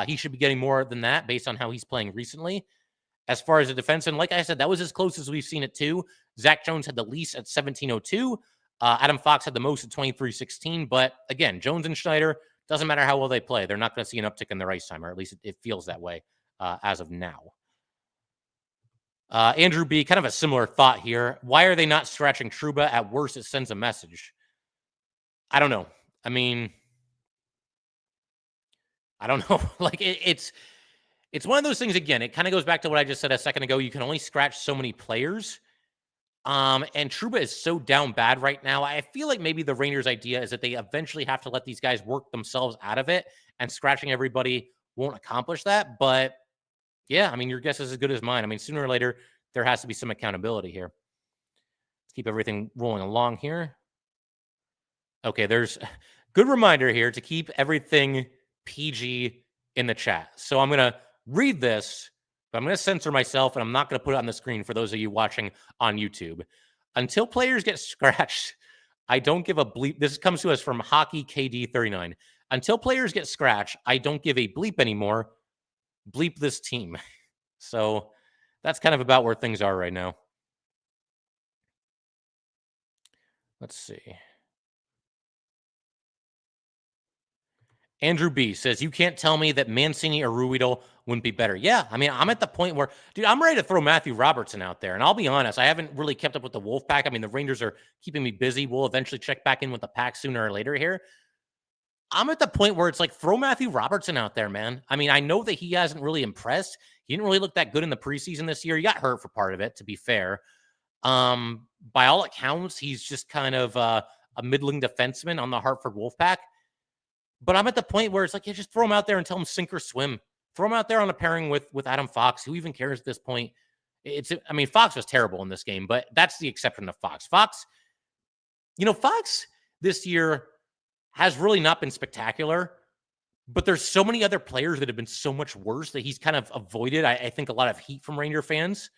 He should be getting more than that based on how he's playing recently. As far as the defense, and like I said, that was as close as we've seen it too. Zach Jones had the least at 17:02. Adam Fox had the most at 23-16. But again, Jones and Schneider, doesn't matter how well they play. They're not going to see an uptick in their ice time, or at least it feels that way as of now. Andrew B., kind of a similar thought here. Why are they not scratching Trouba? At worst, it sends a message. I don't know. I mean, I don't know. Like, it's one of those things, again, it kind of goes back to what I just said a second ago. You can only scratch so many players. And Trouba is so down bad right now. I feel like maybe the Rangers' idea is that they eventually have to let these guys work themselves out of it, and scratching everybody won't accomplish that. But yeah, I mean, your guess is as good as mine. I mean, sooner or later, there has to be some accountability here. Let's keep everything rolling along here. Okay, there's a good reminder here to keep everything PG in the chat. So I'm going to read this, but I'm going to censor myself, and I'm not going to put it on the screen for those of you watching on YouTube. Until players get scratched, I don't give a bleep. This comes to us from Hockey KD39. Until players get scratched, I don't give a bleep anymore. Bleep this team. So that's kind of about where things are right now. Let's see. Andrew B. says, you can't tell me that Mancini or Ruhwedel wouldn't be better. Yeah, I mean, I'm at the point where, dude, I'm ready to throw Matthew Robertson out there. And I'll be honest, I haven't really kept up with the Wolfpack. I mean, the Rangers are keeping me busy. We'll eventually check back in with the pack sooner or later here. I'm at the point where it's like, throw Matthew Robertson out there, man. I mean, I know that he hasn't really impressed. He didn't really look that good in the preseason this year. He got hurt for part of it, to be fair. By all accounts, he's just kind of a middling defenseman on the Hartford Wolfpack. But I'm at the point where it's like, yeah, just throw him out there and tell him sink or swim. Throw him out there on a pairing with Adam Fox. Who even cares at this point? I mean, Fox was terrible in this game, but that's the exception of Fox. Fox this year has really not been spectacular, but there's so many other players that have been so much worse that he's kind of avoided, I think, a lot of heat from Ranger fans.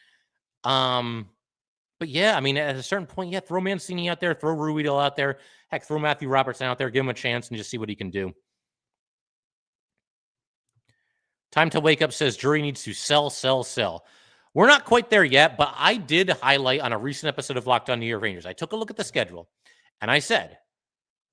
But yeah, I mean, at a certain point, yeah, throw Mancini out there, throw Ruhwedel out there, heck, throw Matthew Robertson out there, give him a chance and just see what he can do. Time to Wake Up says Drury needs to sell. We're not quite there yet, but I did highlight on a recent episode of Locked On New York Rangers. I took a look at the schedule, and I said,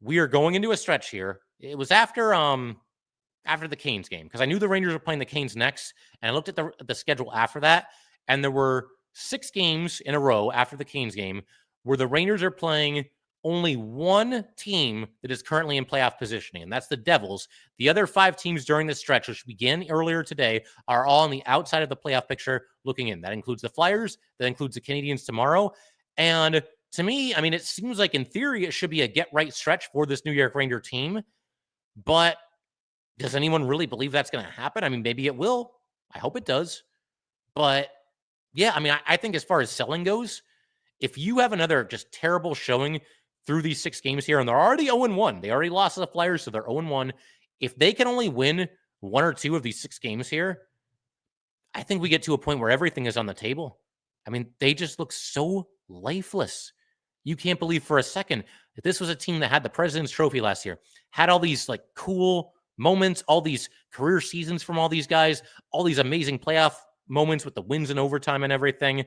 we are going into a stretch here. It was after the Canes game, because I knew the Rangers were playing the Canes next, and I looked at the schedule after that, and there were 6 games in a row after the Canes game where the Rangers are playing only one team that is currently in playoff positioning, and that's the Devils. The other 5 teams during this stretch, which began earlier today, are all on the outside of the playoff picture looking in. That includes the Flyers. That includes the Canadiens tomorrow. And to me, I mean, it seems like in theory it should be a get-right stretch for this New York Ranger team. But does anyone really believe that's going to happen? I mean, maybe it will. I hope it does. But yeah, I mean, I think as far as selling goes, if you have another just terrible showing through these 6 games here, and they're already 0-1, they already lost to the Flyers, so they're 0-1. If they can only win 1 or 2 of these 6 games here, I think we get to a point where everything is on the table. I mean, they just look so lifeless. You can't believe for a second that this was a team that had the President's Trophy last year, had all these like cool moments, all these career seasons from all these guys, all these amazing playoff moments with the wins and overtime and everything.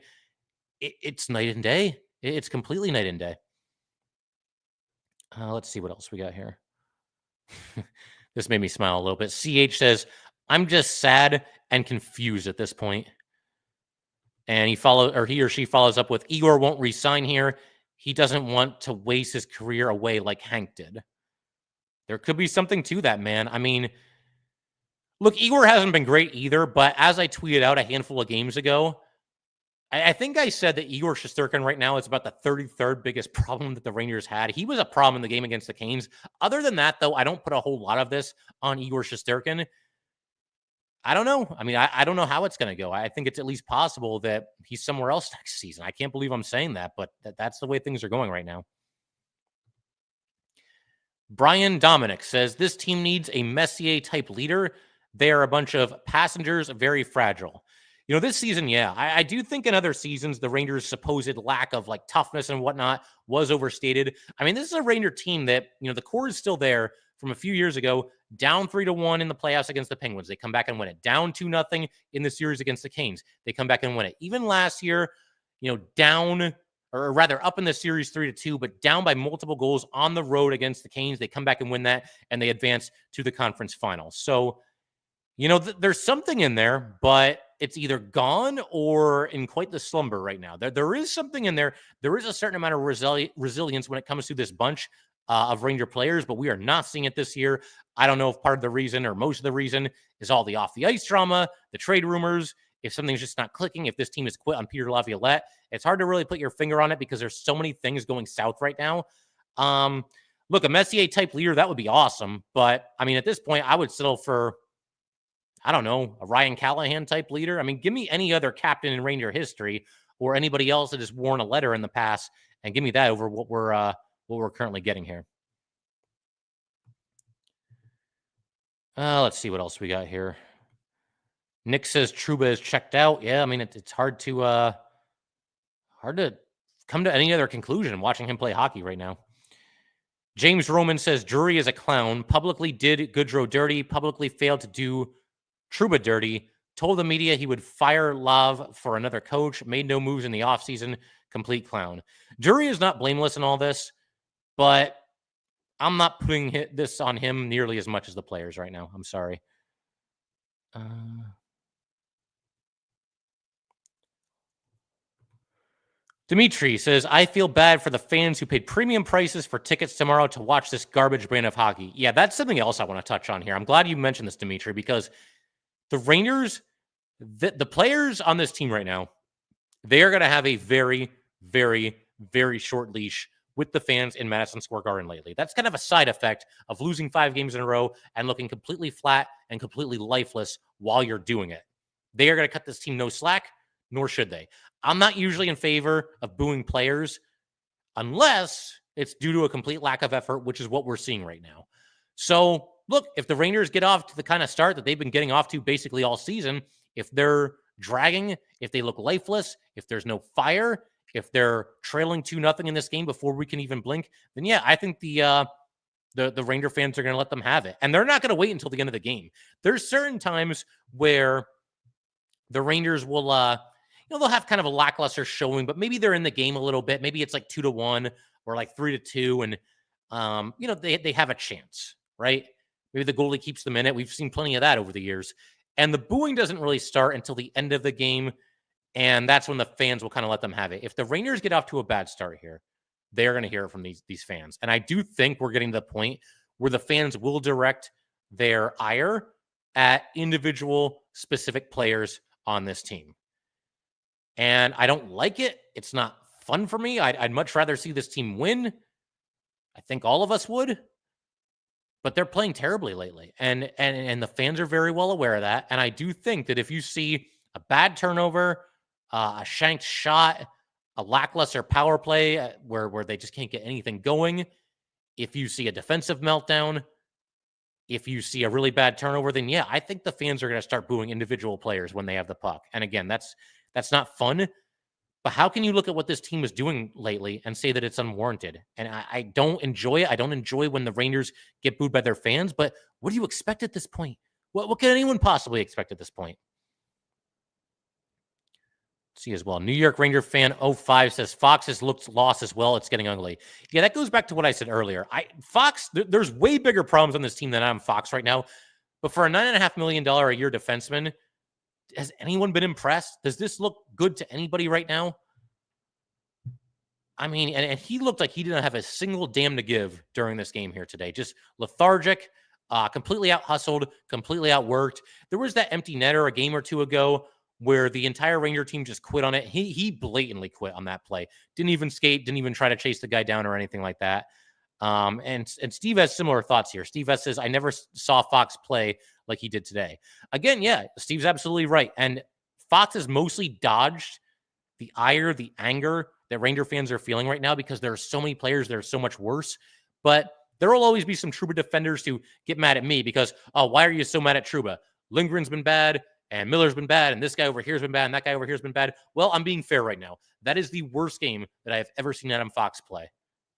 It's night and day. It's completely night and day. Let's see what else we got here. This made me smile a little bit. CH says, I'm just sad and confused at this point. And he or she follows up with, Igor won't resign here. He doesn't want to waste his career away like Hank did. There could be something to that, man. I mean, look, Igor hasn't been great either, but as I tweeted out a handful of games ago, I think I said that Igor Shesterkin right now is about the 33rd biggest problem that the Rangers had. He was a problem in the game against the Canes. Other than that, though, I don't put a whole lot of this on Igor Shesterkin. I don't know. I mean, I don't know how it's going to go. I think it's at least possible that he's somewhere else next season. I can't believe I'm saying that, but that's the way things are going right now. Brian Dominic says, this team needs a Messier-type leader. They are a bunch of passengers, very fragile. You know, this season, yeah, I do think in other seasons, the Rangers' supposed lack of like toughness and whatnot was overstated. I mean, this is a Ranger team that, you know, the core is still there from a few years ago, down 3-1 in the playoffs against the Penguins. They come back and win it. Down 2-0 in the series against the Canes. They come back and win it. Even last year, you know, down or rather up in the series 3-2, but down by multiple goals on the road against the Canes. They come back and win that, and they advance to the conference finals. So, there's something in there, but it's either gone or in quite the slumber right now. There is something in there. There is a certain amount of resilience when it comes to this bunch of Ranger players, but we are not seeing it this year. I don't know if part of the reason or most of the reason is all the off-the-ice drama, the trade rumors, if something's just not clicking, if this team is quit on Peter Laviolette. It's hard to really put your finger on it because there's so many things going south right now. Look, a Messier-type leader, that would be awesome. But, at this point, I would settle for, I don't know, a Ryan Callahan-type leader. Give me any other captain in Ranger history or anybody else that has worn a letter in the past and give me that over what we're currently getting here. Let's see what else we got here. Nick says Trouba is checked out. Yeah, it's hard to come to any other conclusion watching him play hockey right now. James Roman says Drury is a clown. Publicly did Goodrow dirty. Publicly failed to do Trouba dirty. Told the media he would fire Lav for another coach. Made no moves in the offseason. Complete clown. Drury is not blameless in all this, but I'm not putting this on him nearly as much as the players right now. I'm sorry. Dimitri says, I feel bad for the fans who paid premium prices for tickets tomorrow to watch this garbage brand of hockey. Yeah, that's something else I want to touch on here. I'm glad you mentioned this, Dimitri, because the Rangers, the players on this team right now, they are going to have a very, very, very short leash with the fans in Madison Square Garden lately. That's kind of a side effect of losing 5 games in a row and looking completely flat and completely lifeless while you're doing it. They are going to cut this team no slack, nor should they. I'm not usually in favor of booing players unless it's due to a complete lack of effort, which is what we're seeing right now. So, look, if the Rangers get off to the kind of start that they've been getting off to basically all season, if they're dragging, if they look lifeless, if there's no fire, if they're trailing 2-0 in this game before we can even blink, then yeah, I think the Ranger fans are going to let them have it. And they're not going to wait until the end of the game. There's certain times where the Rangers will, they'll have kind of a lackluster showing, but maybe they're in the game a little bit. Maybe it's like 2-1 or like 3-2. And, they have a chance, right? Maybe the goalie keeps them in it. We've seen plenty of that over the years. And the booing doesn't really start until the end of the game. And that's when the fans will kind of let them have it. If the Rangers get off to a bad start here, they're going to hear it from these fans. And I do think we're getting to the point where the fans will direct their ire at individual specific players on this team. And I don't like it. It's not fun for me. I'd much rather see this team win. I think all of us would. But they're playing terribly lately. And the fans are very well aware of that. And I do think that if you see a bad turnover, a shanked shot, a lackluster power play where they just can't get anything going, if you see a defensive meltdown, if you see a really bad turnover, then yeah, I think the fans are going to start booing individual players when they have the puck. And again, that's not fun. But how can you look at what this team is doing lately and say that it's unwarranted? And I don't enjoy it. I don't enjoy when the Rangers get booed by their fans. But what do you expect at this point? What can anyone possibly expect at this point? Let's see as well. New York Ranger fan 05 says Fox has looked lost as well. It's getting ugly. Yeah, that goes back to what I said earlier. Fox, there's way bigger problems on this team than I'm Fox right now. But for a $9.5 million a year defenseman, has anyone been impressed? Does this look good to anybody right now? And he looked like he didn't have a single damn to give during this game here today. Just lethargic, completely out-hustled, completely outworked. There was that empty netter a game or two ago where the entire Ranger team just quit on it. He blatantly quit on that play. Didn't even skate, didn't even try to chase the guy down or anything like that. And Steve has similar thoughts here. Steve says, I never saw Fox play like he did today. Again, yeah, Steve's absolutely right. And Fox has mostly dodged the ire, the anger that Ranger fans are feeling right now because there are so many players that are so much worse. But there will always be some Trouba defenders who get mad at me because, oh, why are you so mad at Trouba? Lindgren's been bad, and Miller's been bad, and this guy over here's been bad, and that guy over here's been bad. Well, I'm being fair right now. That is the worst game that I have ever seen Adam Fox play.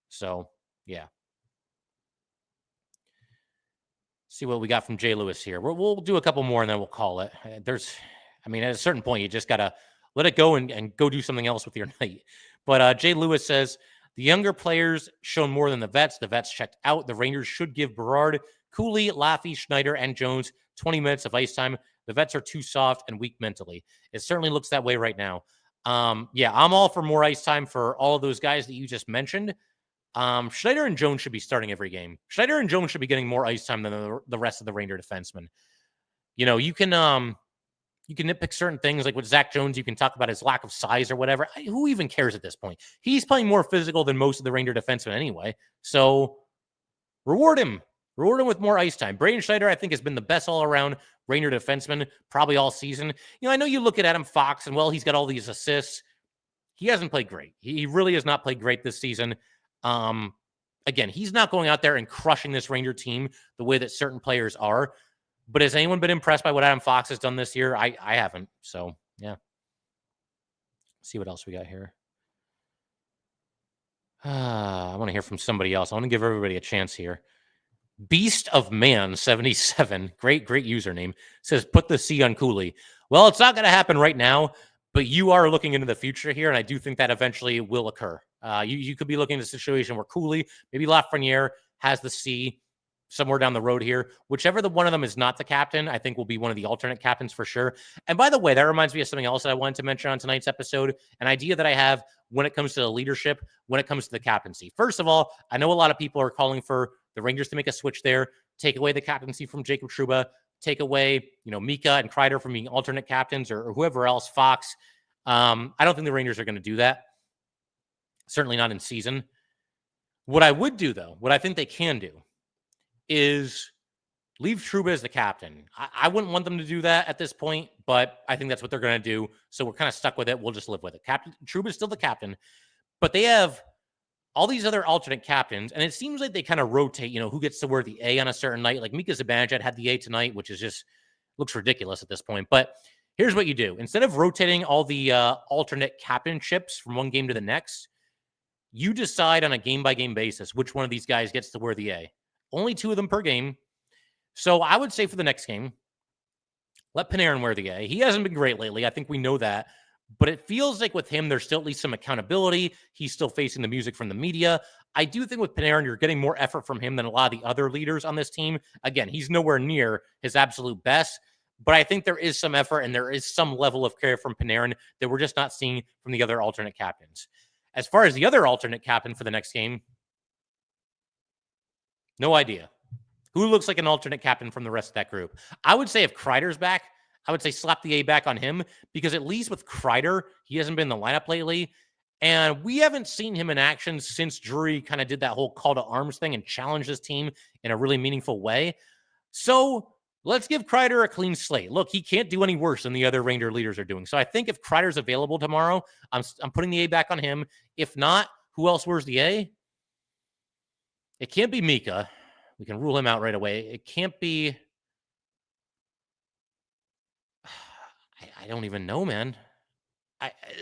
So, yeah. See what we got from Jay Lewis here. We'll do a couple more, and then we'll call it. At a certain point, you just got to let it go and go do something else with your night. But Jay Lewis says, the younger players shown more than the vets. The vets checked out. The Rangers should give Berard, Cooley, Laffy, Schneider, and Jones 20 minutes of ice time. The vets are too soft and weak mentally. It certainly looks that way right now. Yeah, I'm all for more ice time for all of those guys that you just mentioned. Schneider and Jones should be starting every game. Schneider and Jones should be getting more ice time than the rest of the Ranger defensemen. You know, you can nitpick certain things, like with Zach Jones. You can talk about his lack of size or whatever. Who even cares at this point? He's playing more physical than most of the Ranger defensemen anyway. So reward him. Reward him with more ice time. Braden Schneider, I think, has been the best all-around Ranger defenseman probably all season. You know, I know you look at Adam Fox and, well, he's got all these assists. He hasn't played great. He really has not played great this season. Again, he's not going out there and crushing this Ranger team the way that certain players are. But has anyone been impressed by what Adam Fox has done this year? I haven't. So, yeah. Let's see what else we got here. I want to hear from somebody else. I want to give everybody a chance here. Beast of Man 77, great username, says, put the C on Cooley. Well, it's not going to happen right now, but you are looking into the future here, and I do think that eventually will occur. You could be looking at a situation where Cooley, maybe Lafreniere, has the C somewhere down the road here. Whichever one of them is not the captain, I think will be one of the alternate captains for sure. And by the way, that reminds me of something else that I wanted to mention on tonight's episode, an idea that I have when it comes to the leadership, when it comes to the captaincy. First of all, I know a lot of people are calling for the Rangers to make a switch there, take away the captaincy from Jacob Trouba, take away, Mika and Kreider from being alternate captains or whoever else, Fox. I don't think the Rangers are going to do that. Certainly not in season. What I would do, though, what I think they can do is leave Trouba as the captain. I wouldn't want them to do that at this point, but I think that's what they're going to do. So we're kind of stuck with it. We'll just live with it. Trouba is still the captain, but they have all these other alternate captains, and it seems like they kind of rotate, who gets to wear the A on a certain night. Like Mika Zibanejad had the A tonight, which is just looks ridiculous at this point. But here's what you do. Instead of rotating all the alternate captainships from one game to the next, you decide on a game-by-game basis which one of these guys gets to wear the A. Only 2 of them per game. So I would say for the next game, let Panarin wear the A. He hasn't been great lately. I think we know that. But it feels like with him, there's still at least some accountability. He's still facing the music from the media. I do think with Panarin, you're getting more effort from him than a lot of the other leaders on this team. Again, he's nowhere near his absolute best. But I think there is some effort and there is some level of care from Panarin that we're just not seeing from the other alternate captains. As far as the other alternate captain for the next game, no idea. Who looks like an alternate captain from the rest of that group? I would say if Kreider's back, I would say slap the A back on him, because at least with Kreider, he hasn't been in the lineup lately. And we haven't seen him in action since Drury kind of did that whole call to arms thing and challenged his team in a really meaningful way. So let's give Kreider a clean slate. Look, he can't do any worse than the other Ranger leaders are doing. So I think if Kreider's available tomorrow, I'm putting the A back on him. If not, who else wears the A? It can't be Mika. We can rule him out right away. It can't be... I don't even know, man.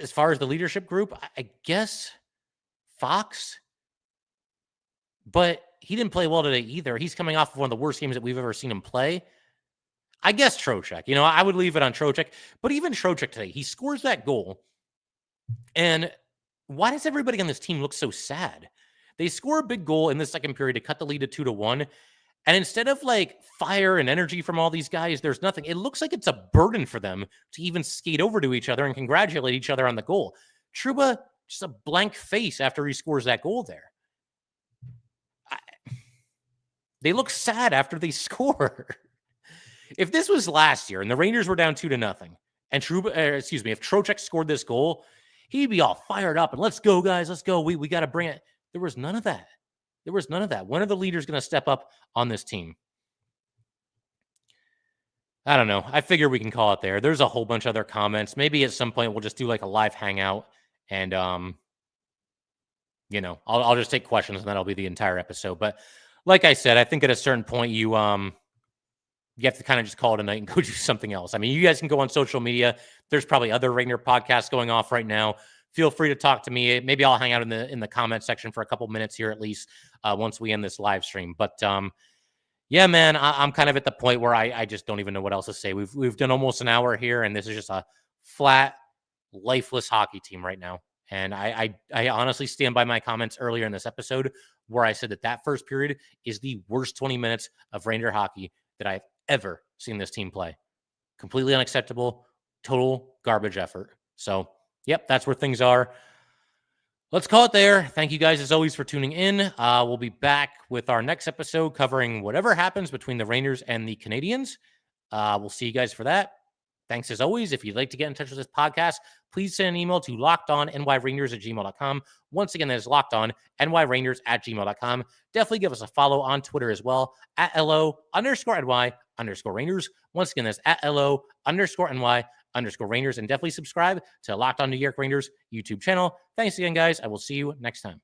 As far as the leadership group, I guess Fox. But he didn't play well today either. He's coming off of one of the worst games that we've ever seen him play. I guess Trocheck. I would leave it on Trocheck. But even Trocheck today, he scores that goal. And why does everybody on this team look so sad? They score a big goal in the second period to cut the lead to 2-1. And instead of fire and energy from all these guys, there's nothing. It looks like it's a burden for them to even skate over to each other and congratulate each other on the goal. Trouba, just a blank face after he scores that goal there. They look sad after they score. If this was last year and the Rangers were down 2-0, and if Trocheck scored this goal, he'd be all fired up and let's go, guys, let's go. We got to bring it. There was none of that. When are the leaders going to step up on this team? I don't know. I figure we can call it there. There's a whole bunch of other comments. Maybe at some point we'll just do a live hangout and, I'll just take questions and that'll be the entire episode. But like I said, I think at a certain point you have to kind of just call it a night and go do something else. I mean, you guys can go on social media. There's probably other Ranger podcasts going off right now. Feel free to talk to me. Maybe I'll hang out in the comment section for a couple minutes here at least once we end this live stream. But yeah, man, I'm kind of at the point where I just don't even know what else to say. We've done almost an hour here, and this is just a flat lifeless hockey team right now. And I honestly stand by my comments earlier in this episode where I said that first period is the worst 20 minutes of Ranger hockey that I've ever seen this team play. Completely unacceptable, total garbage effort. So, yep, that's where things are. Let's call it there. Thank you guys, as always, for tuning in. We'll be back with our next episode covering whatever happens between the Rangers and the Canadiens. We'll see you guys for that. Thanks, as always. If you'd like to get in touch with this podcast, please send an email to lockedonnyrangers@gmail.com. Once again, that is lockedonnyrangers@gmail.com. Definitely give us a follow on Twitter as well, @LO_NY_Rangers. Once again, that's @LO_NY_Rangers. And definitely subscribe to Locked On New York Rangers YouTube channel. Thanks again, guys. I will see you next time.